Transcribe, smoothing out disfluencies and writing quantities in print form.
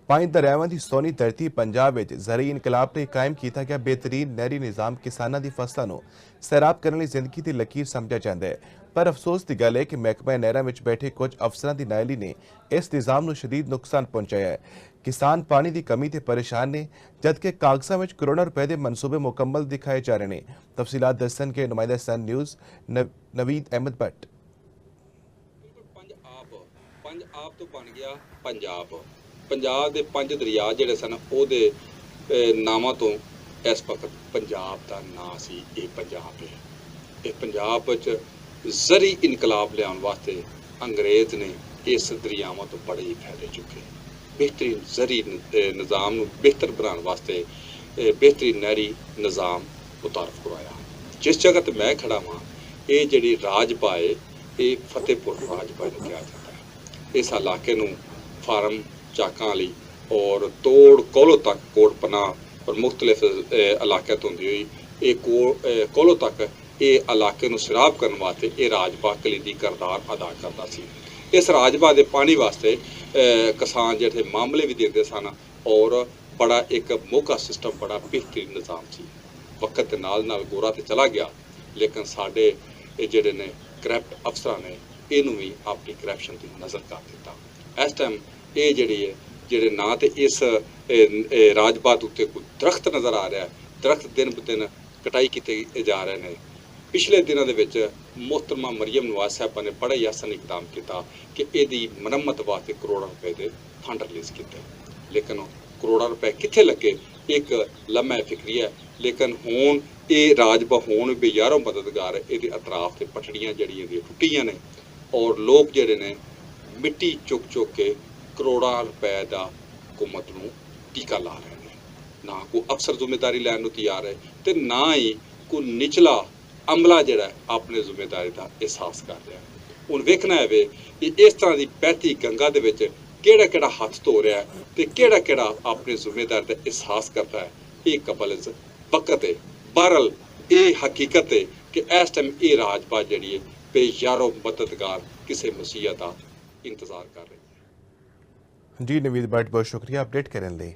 पांच दरियावां दी सोनी धरती पंजाब विच ज़रई इनकलाब लई कायम कीता गया बेहतरीन नहरी निज़ाम किसानां दी फसलां नूं सैराब करने लई जिंदगी दी लकीर समझिया जांदा है। पर अफसोस की गल है कि महकमा नहरां विच बैठे कुछ अफसरां दी नाअहली ने इस निज़ाम नूं शदीद नुकसान पहुंचाया है। किसान पानी की कमी ते परेशान ने, जबकि कागजां विच करोड़ां रुपए के मनसूबे मुकम्मल दिखाए जा रहे हैं। तफसीलात दस्सणगे नुमाइंदा सन न्यूज़ नवीद अहमद भट्ट। पंज आप तो बन गया पंजाब। पंजाब के पंज दरिया जिहड़े सन ਉਹਦੇ ਨਾਵਾਂ ਤੋਂ ਇਸ ਵਕਤ ਪੰਜਾਬ ਦਾ ਨਾਂ ਸੀ। ਇਹ ਪੰਜਾਬ ਹੈ। ਇਹ ਪੰਜਾਬ ਵਿੱਚ ਜ਼ਰੀ ਇਨਕਲਾਬ ਲਿਆਉਣ ਵਾਸਤੇ ਅੰਗਰੇਜ਼ ਨੇ ਇਸ ਦਰਿਆਵਾਂ ਤੋਂ ਬੜੇ ਹੀ ਫਾਇਦੇ ਚੁੱਕੇ। ਬਿਹਤਰੀਨ ਜ਼ਰੀ ਨਿਜ਼ਾਮ ਨੂੰ ਬਿਹਤਰ ਬਣਾਉਣ ਵਾਸਤੇ ਬਿਹਤਰੀਨ ਨਹਿਰੀ ਨਿਜ਼ਾਮ ਮੁਤਾਰਫ ਕਰਵਾਇਆ। ਜਿਸ ਜਗ੍ਹਾ ਤੇ ਮੈਂ ਖੜਾ ਹਾਂ ਇਹ ਜਿਹੜੀ ਰਾਜਪਾ ਹੈ ਇਹ ਫਤਿਹपुर ਰਾਜਪਾ ਨੂੰ ਕਿਹਾ ਜਾਂਦਾ ਹੈ। ਇਸ ਇਲਾਕੇ ਨੂੰ ਫਾਰਮ ਚਾਕਾਂ ਵਾਲੀ और तोड़ कोलो तक कोटपना और मुख्तलिफ इलाकों तो होंदी हुई ये कोलो तक ये इलाके नूं सैराब करने वास्ते ये राजपा कलीदी किरदार अदा करता सी। इस राजपा के पानी वास्ते किसान जिहड़े मामले भी देते सन और बड़ा एक मोगा सिस्टम बड़ा बेहतरीन निज़ाम सी। वक्त के नाल गोरा तो चला गया लेकिन साडे जिहड़े ने करप्ट अफसरां ने इनू भी अपनी करप्शन की नज़र कर दिता। इस टाइम ये जिहड़ी है ਜਿਹੜੇ ਨਾ ਤੇ ਇਸ ਰਾਜਪਾਤ ਉੱਤੇ ਕੋਈ ਦਰਖਤ ਨਜ਼ਰ ਆ ਰਿਹਾ ਹੈ। ਦਰਖਤ ਦਿਨ ਬ ਦਿਨ ਕਟਾਈ ਕੀਤੇ ਜਾ ਰਹੇ ਨੇ। ਪਿਛਲੇ ਦਿਨਾਂ ਦੇ ਵਿੱਚ ਮੁਹਤਰਮਾ ਮਰੀਮ ਨਵਾਜ਼ ਸਾਹਿਬਾ ਨੇ ਬੜਾ ਹੀ ਆਸਾਨ ਇਕਦਾਮ ਕੀਤਾ ਕਿ ਇਹਦੀ ਮੁਰੰਮਤ ਵਾਸਤੇ ਕਰੋੜਾਂ ਰੁਪਏ ਦੇ ਫੰਡ ਰਿਲੀਜ਼ ਕੀਤੇ, ਲੇਕਿਨ ਕਰੋੜਾਂ ਰੁਪਏ ਕਿੱਥੇ ਲੱਗੇ ਇੱਕ ਲਮਾ ਫਿਕਰੀ ਹੈ। ਲੇਕਿਨ ਹੁਣ ਇਹ ਰਾਜਪਾ ਹੋਣ ਬੇਯਾਰੋਂ ਮਦਦਗਾਰ ਹੈ। ਇਹਦੇ ਅਤਰਾਫ ਤੇ ਪਟੜੀਆਂ ਜਿਹੜੀਆਂ ਇਹਦੀਆਂ ਟੁੱਟੀਆਂ ਨੇ ਔਰ ਲੋਕ ਜਿਹੜੇ ਨੇ ਮਿੱਟੀ ਚੁੱਕ ਕੇ ਕਰੋੜਾਂ ਰੁਪਏ ਦਾ ਹੁਕੂਮਤ ਨੂੰ ਟੀਕਾ ਲਾ ਰਹੇ ਨੇ। ਨਾ ਕੋਈ ਅਫਸਰ ਜ਼ਿੰਮੇਵਾਰੀ ਲੈਣ ਨੂੰ ਤਿਆਰ ਹੈ ਤੇ ਨਾ ਹੀ ਕੋਈ ਨਿਚਲਾ ਅਮਲਾ ਜਿਹੜਾ ਆਪਣੇ ਜ਼ਿੰਮੇਵਾਰੀ ਦਾ ਅਹਿਸਾਸ ਕਰ ਰਿਹਾ। ਹੁਣ ਵੇਖਣਾ ਹੈ ਕਿ ਇਸ ਤਰ੍ਹਾਂ ਦੀ ਬਹਿਤੀ ਗੰਗਾ ਦੇ ਵਿੱਚ ਕਿਹੜਾ ਹੱਥ ਧੋ ਰਿਹਾ ਤੇ ਕਿਹੜਾ ਆਪਣੇ ਜ਼ਿੰਮੇਵਾਰੀ ਦਾ ਅਹਿਸਾਸ ਕਰਦਾ ਹੈ। ਇਹ ਕਬਲ ਵਕਤ ਹੈ। ਬਹਰਹਾਲ ਇਹ ਹਕੀਕਤ ਹੈ ਕਿ ਇਸ ਟਾਈਮ ਇਹ ਰਾਜਪਾ ਜਿਹੜੀ ਹੈ ਬੇਯਾਰੋ ਮਦਦਗਾਰ ਕਿਸੇ ਮੁਸੀਬਤ ਦਾ इंतजार कर रहे हैं। जी नवीद भट्ट बहुत शुक्रिया अपडेट करने लिए।